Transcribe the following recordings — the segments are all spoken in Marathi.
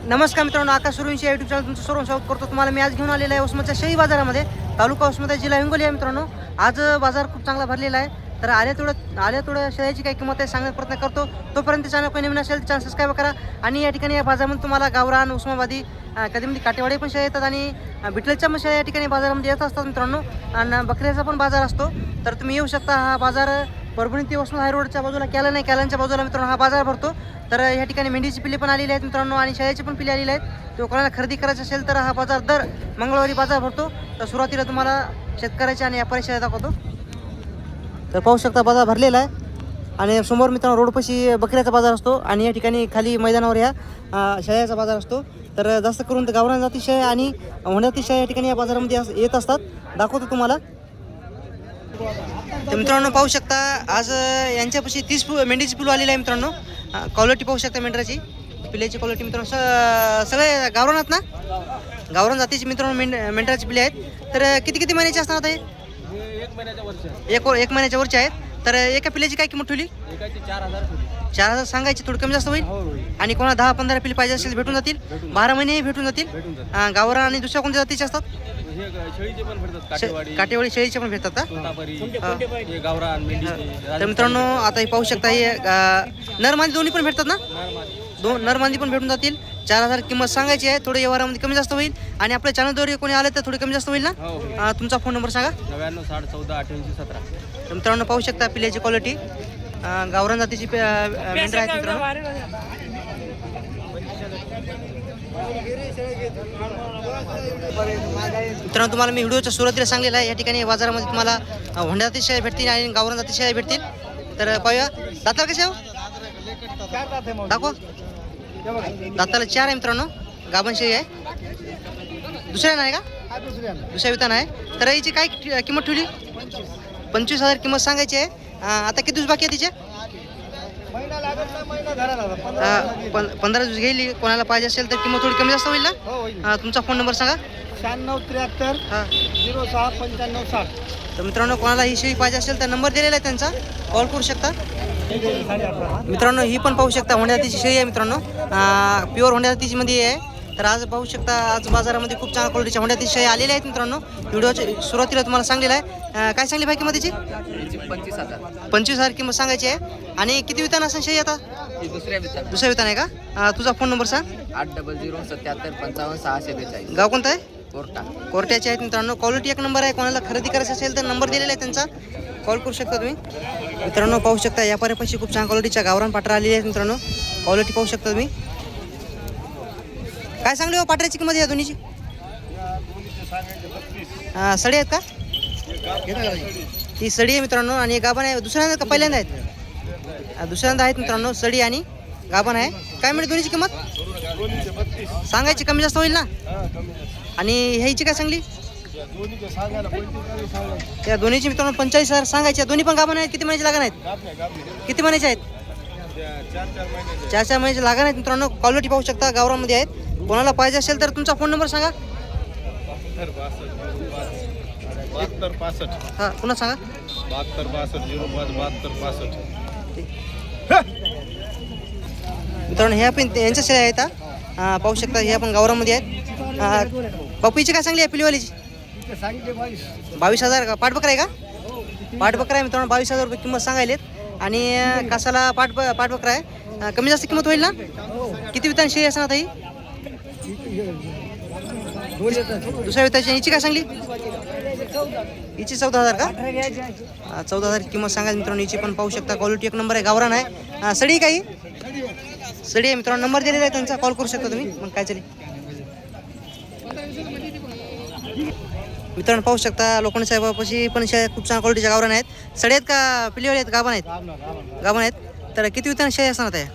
नमस्कार मित्रांनो, आकाश सूर्यवंशी यूट्यूब चॅनल तुमचं सर्व स्वागत करतो. तुम्हाला मी आज घेऊन आलेला आहे उस्माच्या शाही बाजारामध्ये, तालुका उस्मानाबाद, जिल्हा हिंगोली आहे मित्रांनो. आज बाजार खूप चांगला भरलेला आहे. तर आल्या थोडं शाहीची काय किंमत आहे सांगण्याचा प्रयत्न करतो. तोपर्यंत चॅनल कोणी नवीन असेल चॅनल सबस्क्राईब करा. आणि या ठिकाणी या बाजारामध्ये तुम्हाला गावरान, उस्मानाबादी, कधीमध्ये काटेवाडी पण शाही येतात आणि बिटलच्या पण शाही या ठिकाणी बाजारामध्ये येत असतात मित्रांनो. आणि बकऱ्याचा पण बाजार असतो. तर तुम्ही येऊ शकता. हा बाजार परभणी ते उस्मानाबाद हायरोडच्या बाजूला कॅलनच्या बाजूला मित्रांनो हा बाजार भरतो. तर या ठिकाणी मेंढीची पिल्ली पण आलेली आहेत मित्रांनो आणि शाळेची पण पिल्ली आलेली आहेत. तो कोणाला खरेदी करायचं असेल तर हा बाजार दर मंगळवारी बाजार भरतो. तर सुरुवातीला तुम्हाला शेतकऱ्याच्या आणि व्यापारी शाळा दाखवतो. तर पाहू शकता बाजार भरलेला आहे. आणि समोर मित्रांनो रोडपाशी बकऱ्याचा बाजार असतो आणि या ठिकाणी खाली मैदानावर ह्या शाळेचा बाजार असतो. तर जास्त करून गावरान जाती शाळा आणि होण्याती शाळा या ठिकाणी या बाजारामध्ये येत असतात. दाखवतो तुम्हाला. तर मित्रांनो पाहू शकता आज यांच्यापाशी 30 मेंढीची पिलू आलेली आहे मित्रांनो. क्वालिटी पाहू शकता मेंढराची पिल्याची क्वालिटी मित्रांनो. सगळे गावरान आहेत ना, गावरान जातीची मित्रांनो मेंढराची पिल्ले आहेत. तर किती महिन्याचे असतात आता हे? 1 महिन्याच्या वरचे आहेत. तर एका पिल्याची काय किंमत ठेवली? 4,000 सांगायची. थोडी कमी जास्त होईल. आणि कोणा 10-15 पिल्ले पाहिजे असेल भेटून जातील. 12 महिने भेटून जातील. गावरान आणि दुसऱ्या कोणत्या जातीचे असतात? काटेवाडी शेळीचे पण भेटतात का? तर मित्रांनो आता हे पाहू शकता, हे नरमादी दोन्ही पण भेटतात ना? नरमादी पण भेटून जातील. 4,000 किंमत सांगायची आहे. थोडं व्यवहारामध्ये कमी जास्त होईल. आणि आपल्या चॅनलद्वारे कोणी आलं तर थोडी कमी जास्त होईल ना? तुमचा फोन नंबर सांगा. 99 60 14 88 17. तर मित्रांनो पाहू शकता पिल्याची क्वालिटी गावरान जातीची मेंढर आहेत मित्रांनो. मित्रांनो तुम्हाला मी व्हिडिओच्या सुरुवातीला सांगलेला आहे, या ठिकाणी बाजारामध्ये तुम्हाला होंडा जाती शेळ्या भेटतील आणि गावरान जाती शेळ्या भेटतील. तर पाहूया दाताला कसे हो दाखवा. दाताला 4 आहे मित्रांनो. गाभण शेळी आहे. दुसऱ्या नाही का? दुसऱ्या वितान आहे. तर याची काय किंमत ठेवली? 25,000 किंमत सांगायची आहे. आता किती दिवस बाकी आहे तिचे? 15 दिवस घेईल. कोणाला पाहिजे असेल तर किंमत थोडी कमी जास्त होईल ना? तुमचा फोन नंबर सांगा. 96 73 06 95 60. तर मित्रांनो कोणाला ही शेळी पाहिजे असेल तर नंबर दिलेला आहे त्यांचा, कॉल करू शकता. मित्रांनो ही पण पाहू शकता होंडा जातीची शेळी आहे मित्रांनो. प्युअर होंडा जातीची मध्ये आहे. तर आज पाहू शकता आज बाजारामध्ये खूप चांगल्या क्वालिटीच्या होंडा जातीची शेळी आलेल्या आहेत मित्रांनो. व्हिडिओच्या सुरुवातीला तुम्हाला सांगलेलं आहे. काय सांगली भाई किंमत त्याची? 25,000 किंमत सांगायची आहे. आणि किती वितान असेल शेळी आता? दुसऱ्या वितान आहे का? तुझा फोन नंबर सांग. 800 77 55 642. गाव कोणतं आहे? कोर्ट्याचे आहेत मित्रांनो. क्वालिटी एक नंबर आहे. कोणाला खरेदी करायचं असेल तर नंबर दिलेला आहे त्यांचा, कॉल करू शकता तुम्ही. मित्रांनो पाहू शकता व्यापाऱ्यापाशी खूप छान क्वालिटीच्या गावरान पाटरा आलेली आहेत मित्रांनो. क्वालिटी पाहू शकता तुम्ही. काय सांगली हो पाटऱ्याची किंमत या दोन्हीची? सडी आहेत का? ती सडी आहे मित्रांनो आणि गाभण आहे. दुसऱ्यांदा का पहिल्यांदा आहेत? दुसऱ्यांदा आहेत मित्रांनो. सडी आणि गाभण आहे. काय म्हणजे दोन्हीची किंमत सांगायची? कमी जास्त होईल ना? आणि ह्याची काय सांगली? त्या दोन्हीची मित्रांनो 45,000 सांगायच्या. दोन्ही पण गाभण आहेत. किती महिन्याचे लागण आहेत? किती महिन्याचे आहेत? 4 महिन्याचे लागण आहेत मित्रांनो. क्वालिटी पाहू शकता गावरामध्ये आहेत. कोणाला पाहिजे असेल तर तुमचा फोन नंबर सांगा. 72 65. हां पुन्हा सांगा. 72 62 05 72 65. मित्रांनो ह्या पण यांच्या शेळ्या आहेत. पाहू शकता ह्या पण गावरामध्ये आहेत. पपईची काय सांगली आहे पिलीवालीची? 22,000 का? पाठबकरा आहे का? पाठबकरा आहे मित्रांनो. 22,000 रुपये किंमत सांगायलेत. आणि कासाला पाठबकरा आहे. कमी जास्त किंमत होईल ना? किती वितान शेळी असणार आता ही? दुसऱ्या विताची. हिची काय सांगली? हिची 14,000 का? 14,000 किंमत सांगायची मित्रांनो. हिची पण पाहू शकता क्वालिटी एक नंबर आहे. गावरान आहे. सडी काही सडी आहे मित्रांनो. नंबर दिलेला आहे त्यांचा, कॉल करू शकता तुम्ही. मग काय चालेल मित्रांनो पाहू शकता लोखंडे साहेबापाशी पण शेळ्या खूप छान क्वालिटीच्या गावरान आहेत. सडी आहेत का पिलीवाले आहेत? गाभण आहेत. गाभण आहेत. तर किती वितान शेळी असणार आहे?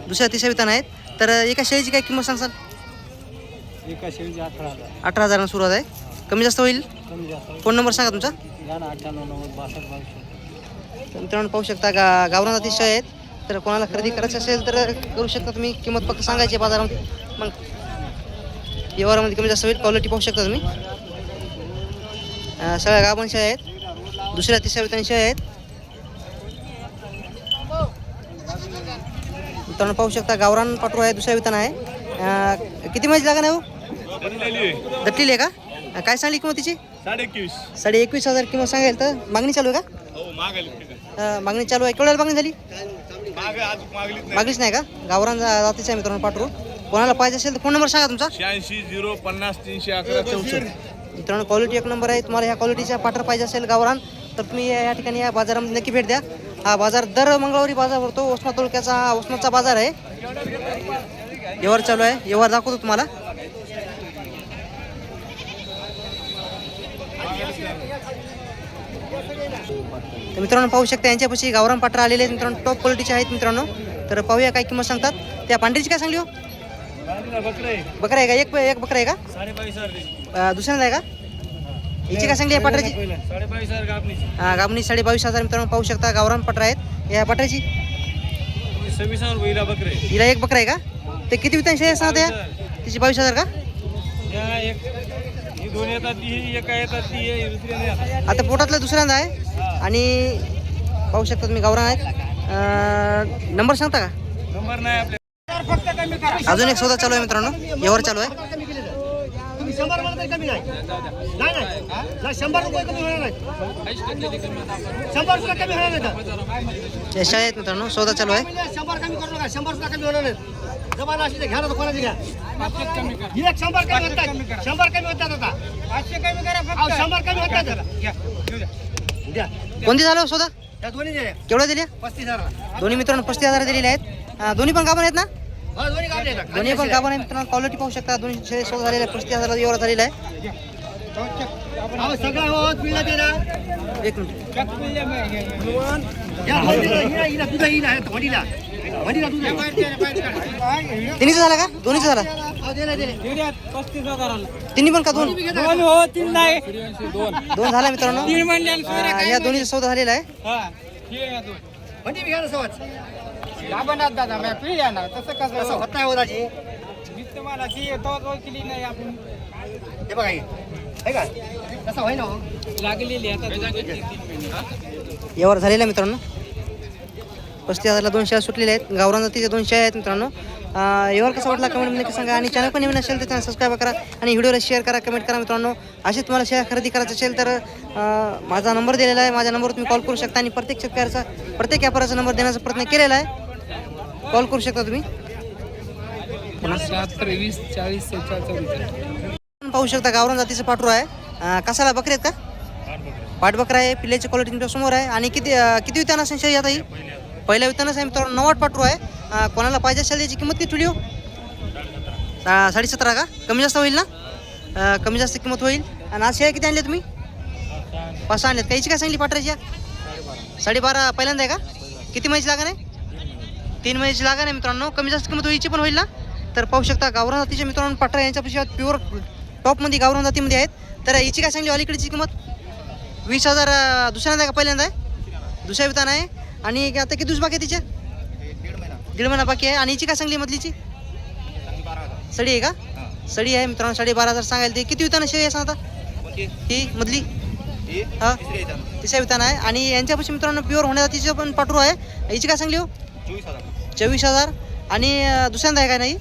दुसऱ्या तिसऱ्या वितान आहेत. तर एका शेळीची काय किंमत सांगसाल? एका शेळीची 18,000 सुरुवात आहे. कमी जास्त होईल? फोन नंबर सांगा तुमचा. 98 90 62 तर मित्रांनो पाहू शकता गावरान जाती शेळ्या आहेत. तर कोणाला खरेदी करायचं असेल तर करू शकता तुम्ही. किंमत फक्त सांगायची बाजारामध्ये, मग व्यवहारामध्ये कमी जास्त होईल. क्वालिटी पाहू शकता तुम्ही. सगळ्या गाभण शेळ्या आहेत. दुसऱ्या तिसऱ्या वितांनी शेळ्या आहेत. मित्रांनो पाहू शकता गावरान पाटरू आहे, दुसऱ्या वितान आहे. किती महिन्याची लागण आहे हो? दटलेली आहे का? काय सांगली किंमत तिची? 21,500 किंमत सांगायला. तर मागणी चालू आहे का? मागणी चालू आहे. केवढ्याला मागणी झाली? मागलीच नाही का? गावरान जातीचं आहे मित्रांनो पाटरू. कोणाला पाहिजे असेल तर फोन नंबर सांगा तुमचा. 86 मित्रांनो क्वालिटी एक नंबर आहे. तुम्हाला ह्या क्वालिटीच्या पाटर पाहिजे असेल गावरान तर तुम्ही या ठिकाणी या बाजारामध्ये नक्की भेट द्या. हा बाजार दर मंगळवारी बाजार भरतो. उस्मा तालुक्याचा हा उस्माचा बाजार आहे. व्यवहार चालू आहे. व्यवहार दाखवतो तुम्हाला. तर मित्रांनो पाहू शकता यांच्यापाशी गावरान पाटर आलेले आहेत मित्रांनो. टॉप क्वालिटीचे आहेत मित्रांनो. तर पाहूया काय किंमत सांगतात. त्या पांढरीची काय सांगली हो? बकरा आहे का? एक बकरा आहे का? 22,500 दुसऱ्यांदा आहे का? याची काय सांगली आहे पाटराची? 22,500 गाबणी 22,500 मित्रांनो पाहू शकता. गावरान पाटर आहेत. या पाटराची 26,000 बैला बकरे. हिला एक बकरा आहे का? ते किती वितांशी सांगत या तिची? 22,000 का? या एक ही दोन येतात ती एक येतात ती आहे, दुसरी नाही येतात. आता पोटातलं दुसऱ्यांदा आहे. आणि पाहू शकता तुम्ही गावरान आहेत. नंबर सांगता का? नंबर नाही आपल्या. फक्त कमी करा. अजून एक सौदा चालू आहे मित्रांनो. व्यवहार चालू आहे. तुम्ही 100 मला तरी कमी नाही. नाही 100 रुपये कमी होणार नाही. 100 सुद्धा कमी होणार नाही. यशा आहेत मित्रांनो. सौदा चालू आहे. 100 कमी करू नका. 100 सुद्धा कमी होणार नाही. जमाना अशी घ्या ना कोणाची घ्या. कमी करा. ही एक 100 कमी होतात. 100 कमी होतात आता. 500 कमी करा अहो, फक्त. 100 कमी होतात. घ्या, घेऊ द्या. द्या. कोणती झालं हो सौदा? या दोन्ही द्या. केवढ्या दिल्या? 35,000. दोन्ही मित्रांनो 35,000 दिलेले आहेत. दोन्ही पण गाभण आहेत ना? हा दोन्ही काढले ना. दोन्ही पण गाभण आहे मित्रांनो. क्वालिटी पाहू शकता. दोन्ही सौदा झालेला आहे. 35,000 व्यवहार झालेला आहे. अहो, सगळं हो पिळलं ते ना. एक मिनिट. या वडीला हिला दुधा येईल आहे. वडीला दूध आहे. तिन्हीचा झाला का? दोन्हीचा झाला? अहो, दिले. 35,000. तिन्ही पण का? दोन दोन हो तीन नाही. दोन झाला मित्रांनो. तीन म्हणजे या दोन्हीचा सौदा झालेला आहे. म्हणजे मी घ्या ना सवच. लाभनात दादा मी पिढ्या ना तसं कसं कसं होत नाही होताची. मी तुम्हाला ती तो केली नाही आपण हे बघा हे का कसं होय ना हो? लागलेली आता व्यवहार झालेला आहे मित्रांनो. 35,000ला 2 शेअर सुटलेले आहेत. गावरान जातीचे 2 शेअर आहेत मित्रांनो. व्यवहार कसा वाटला कमेंटमध्ये नक्की सांगा. आणि चॅनल पण नवीन असेल तर चॅनल सबस्क्राईब करा आणि व्हिडिओला शेअर करा, कमेंट करा मित्रांनो. असे तुम्हाला शेअर खरेदी करायचं असेल तर माझा नंबर दिलेला आहे. माझ्या नंबरवर तुम्ही कॉल करू शकता. आणि प्रत्येक शेतकऱ्याचा प्रत्येक व्यापाराचा नंबर देण्याचा प्रयत्न केलेला आहे. कॉल करू शकता तुम्ही. 20 40 44. पाहू शकता गावरान जातीचं पाटरू आहे. कसाला बकरी आहेत का? पाटबकरा आहे. पिल्ल्याची क्वालिटी तुमच्या समोर आहे. आणि किती वितान असेल शेळी आता ही? पहिल्या वितानच आहे मित्रांनो. 90 पाटरू आहे. कोणाला पाहिजे असेल याची किंमत किती ठेवली हो? 17.5 का? कमी जास्त होईल ना? कमी जास्त किंमत होईल. आणि आज शेळ्या किती आणल्या तुम्ही? 5 आणल्यात का? याची काय सांगली पाटराची? 12.5 पहिल्यांदा आहे का? किती महिन्याची लागण आहे? 3 महिन्याची लागण आहे मित्रांनो. कमी जास्त किंमत होईची पण होईल ना? तर पाहू शकता गावरान जातीचे मित्रांनो पाटरा यांच्यापाशी प्युअर टॉपमध्ये गावरान जातीमध्ये आहेत. तर याची काय सांगली अलीकडची किंमत? 20,000. दुसऱ्यांदा आहे का पहिल्यांदा आहे? दुसऱ्या वितान आहे. आणि आता किती दिवस बाकी आहे तिचे? 1.5 महिना बाकी आहे. आणि हिची काय सांगली मधलीची? सडी आहे का? सडी आहे मित्रांनो. 12.5 सांगायला. ते किती वितान शेळी आहे सांगता? ही मधली हा तिसऱ्या वितान आहे. आणि यांच्यापाशी मित्रांनो प्युअर होण्या जातीचे पण पाटरू आहे. हिची काय सांगली हो? 24,000. आणि दुसऱ्यांदा आहे काय? नाही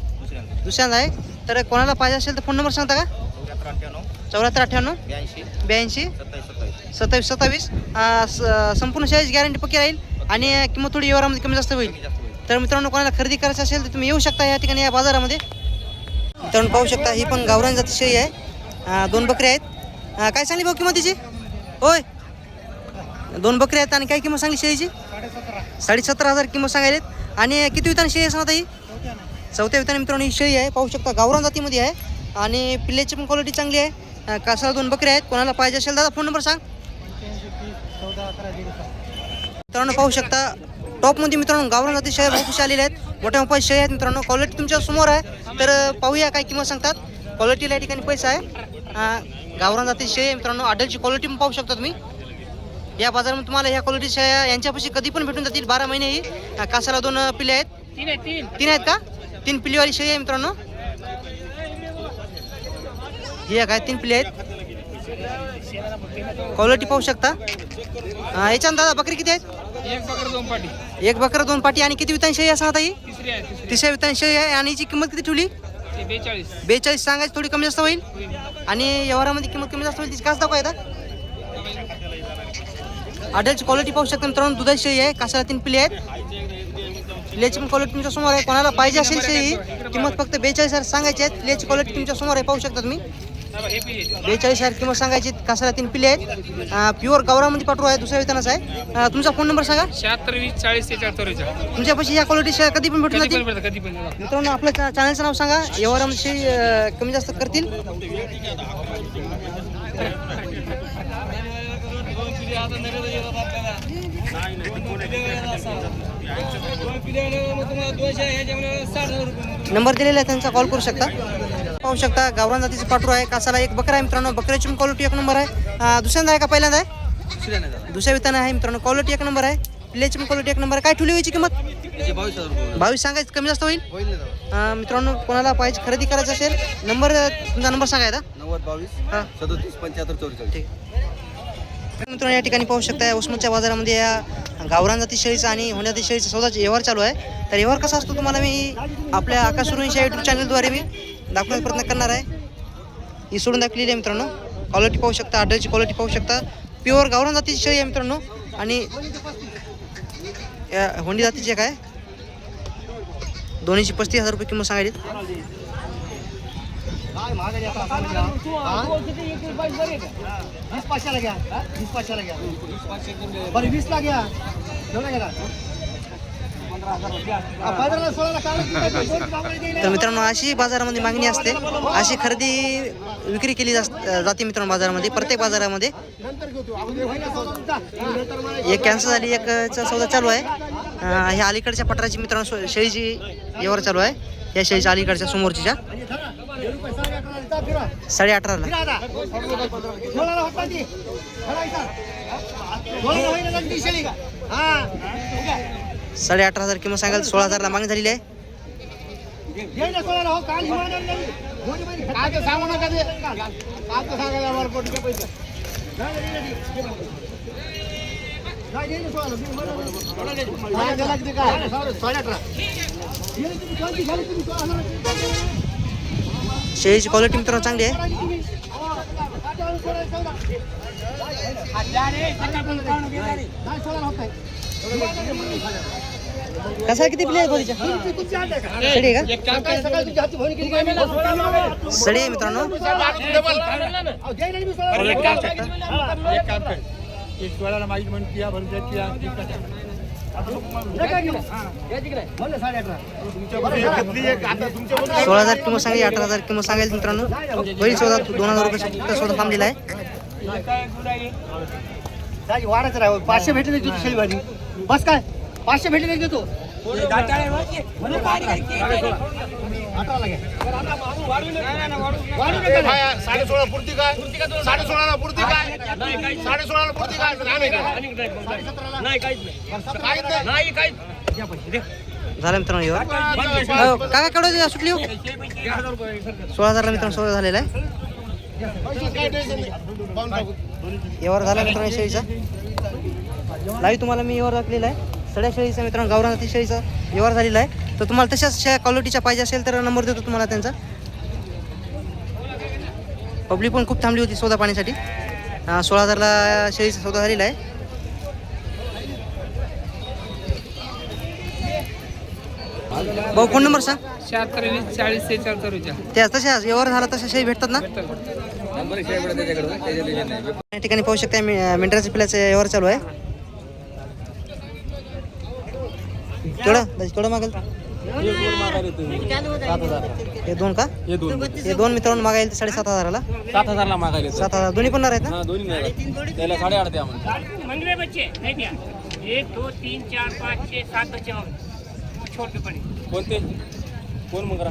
दुसऱ्यांदा आहे. तर कोणाला पाहिजे असेल तर फोन नंबर सांगता का? 74 98 82 27 संपूर्ण शेअरची गॅरंटी पक्की राहील. आणि किंमत थोडी व्यवहारामध्ये कमी जास्त होईल. तर मित्रांनो कोणाला खरेदी करायचं असेल तर तुम्ही येऊ शकता या ठिकाणी या बाजारामध्ये. मित्रांनो पाहू शकता ही पण गावरान जाती शेळी आहे. 2 बकरी आहेत. काय सांगली भाऊ किंमत तिची? होय 2 बकरी आहेत. आणि काय किंमत सांगली शेळीची? 17.5 किंमत सांगायलेत. आणि किती वितान शेळी आहे सांगता ही? 4थ्या वितान मित्रांनो ही शेळी आहे. पाहू शकता गावरान जातीमध्ये आहे. आणि पिल्ल्याची पण क्वालिटी चांगली आहे. कासाला 2 बकरी आहेत. कोणाला पाहिजे असेल दादा फोन नंबर सांग. मित्रांनो पाहू शकता टॉपमध्ये मित्रांनो गावरान जाती शेळ्या भरपूर आलेल्या आहेत. मोठ्या मोठ्या शेळ्या आहेत मित्रांनो. क्वालिटी तुमच्या समोर आहे. तर पाहूया काय किंमत सांगतात. क्वालिटीला या ठिकाणी पैसा आहे. गावरान जाती शेळी मित्रांनो. आडलची क्वालिटी पण पाहू शकता तुम्ही. या बाजारामध्ये तुम्हाला ह्या क्वालिटी शेळ्या यांच्यापाशी कधी पण भेटून जातील. 12 महिने ही. कासाला 2 पिल्ले आहेत. 3 आहेत का? 3 पिल्लीवाली शेळी आहे मित्रांनो. ही काय 3 पिल्ले आहेत. क्वालिटी पाहू शकता. याच्यानं दादा बकरी किती आहेत? एक बकर 2 पाटी. एक बकर 2 पाटी. आणि किती वितान शेळी आहे सांगता ही? तिसरी आहे तिसरी. तिसऱ्या वितान शेळी आहे. आणि हिची किंमत किती ठेवली? ते 42. 42 सांगायची, थोडी कमी जास्त होईल. आणि व्यवहारामध्ये किंमत कमी जास्त होईल तिची. काच दाखवा आता. आढळची क्वालिटी पाहू शकता मित्रांनो. दुधाची शेळी आहे. कासाला 3 पिल्ले आहेत. पिल्याची पण क्वालिटी तुमच्या समोर आहे. कोणाला पाहिजे असेल शेळी किंमत फक्त 42,000 सांगायची आहे. पिल्याची क्वालिटी तुमच्या समोर आहे, पाहू शकता तुम्ही. 42,000 किंमत सांगायची. कासाला 3 पिल्ले आहेत. प्युअर गावरामध्ये पाठरू आहे. दुसऱ्या वितानाचा आहे. तुमचा फोन नंबर सांगा. 76 20 40 44. तुमच्यापाशी या क्वालिटी शेळ्या कधी पण भेटून जातील कधी पण मित्रांनो. आपलं चॅनलचं नाव सांगा. व्यवहारामध्ये शेळी कमी जास्त करतील. नंबर दिलेला आहे त्यांचा, कॉल करू शकता. पाहू शकता गावरान जातीचं पाठरू आहे. कासाला एक बकरा आहे मित्रांनो. बकऱ्याची पण क्वालिटी एक नंबर आहे. दुसऱ्यांदा आहे का पहिल्यांदा आहे? दुसऱ्या विताना आहे मित्रांनो. क्वालिटी एक नंबर आहे. पिल्ल्याची पण क्वालिटी एक नंबर आहे. काय ठेवली व्हायची किंमत? 22 सांगायची, कमी जास्त होईल मित्रांनो. कोणाला पाहिजे खरेदी करायचं असेल नंबर, तुमचा नंबर सांगा आता. 90 हां 22 37 75 44. ठीक. मित्रांनो या ठिकाणी पाहू शकता उस्मानच्या बाजारामध्ये या गावरान जाती शेळीचा आणि होण्या जाती शेळीचा सौदाचा व्यवहार चालू आहे. तर व्यवहार कसा असतो तुम्हाला मी आपल्या आकाश सुरवंशी यूट्यूब चॅनलद्वारे मी दाखवण्याचा प्रयत्न करणार आहे. ही सोडून दाखवलेली आहे मित्रांनो. क्वालिटी पाहू शकता. आढळची क्वालिटी पाहू शकता. प्युअर गावरान जातीची शेळी आहे मित्रांनो. आणि होंडी जातीची काय दोन्हीची 35,000 रुपये किंमत सांगायची. तर मित्रांनो अशी बाजारामध्ये मागणी असते. अशी खरेदी विक्री केली जाते मित्रांनो बाजारामध्ये. प्रत्येक बाजारामध्ये एक कॅन्सल झाली, एकचा सौदा चालू आहे. ह्या अलीकडच्या पटराची मित्रांनो शेळीची व्यवहार चालू आहे. या शेळीच्या अलीकडच्या समोरच्या 18.5ला. 18,500 किंमत सांगाल. 16,000ला मागणी झालेली आहे. शेळीची क्वालिटी मित्रांनो चांगली आहे. कसा किती प्ले आहे बोलीच्या? सडी आहे का? सडी आहे मित्रांनो. सोळा 16,000 किंमत सांगेल. 18,000 किंमत सांगेल मित्रांनो. बैल सौदा 2,000 रुपये सौदा थांबलेला आहे. वाढायचं राह 500 भेटले देतो शेळी भाजी. बस काय 500 भेटले देतो. साडे16 पुरती काय? 16.5 पुरती काय? 16.5 पुरती काय? झालं मित्रांनो व्यवहार. काका केवढं सुटली हो? 16,000ला मित्रांनो सौदा झालेला आहे. व्यवहार झाला मित्रांनो शेळीचा. लाईव्ह तुम्हाला मी व्यवहार दाखलेला आहे. सड्या शेळीचा मित्रांनो गावरान जाती शेळीचा व्यवहार झालेला आहे. तर तुम्हाला तशाच शेळ्या क्वालिटीच्या पाहिजे असेल तर नंबर देतो तुम्हाला त्यांचा. पब्लिक पण खूप थांबली होती सौदा पाण्यासाठी. 16,000ला शेळीचा सौदा झालेला आहे. भाऊ फोन नंबर सांग. 76 20 40 44. त्या तशा व्यवहार झाला तशा शेळी भेटतात ना. या ठिकाणी पाहू शकता मेंढराच्या पिल्याचा व्यवहार चालू आहे. केवढं मागेल? हे दोन का? हे दोन मित्रांनो मागायला 7,500ला. 7,000ला मागायले. 7,000 दोन्ही पण आहेत ना? दोन्ही त्याला 8.5 द्या म्हणून. मंगरे बच्चे नहीं दिया 1 2 3 4 5 6 7 बच्चे होंगे छोटे पड़े. कोणते? कोण मंगरा?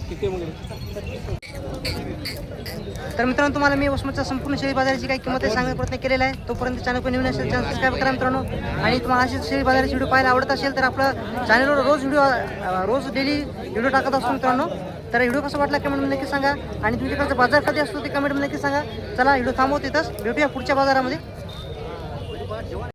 किती मंगरे? तर मित्रांनो तुम्हाला मी वसमतच्या संपूर्ण शेळी बाजाराची काही किंमत आहे सांगण्याचा प्रयत्न केलेला आहे. तोपर्यंत चॅनल पण नवीन असेल चॅनल सबस्क्राईब करा मित्रांनो. आणि तुम्हाला अशीच शेळी बाजाराची व्हिडिओ पाहायला आवडत असेल तर आपलं चॅनलवर रोज डेली व्हिडिओ टाकत असतो मित्रांनो. तर व्हिडिओ कसा वाटला कमेंटमध्ये नक्की सांगा. आणि तुमच्याकडचा बाजार कधी असतो ते कमेंटमध्ये नक्की सांगा. चला व्हिडिओ थांबवतो इथंच. भेटूया पुढच्या बाजारामध्ये.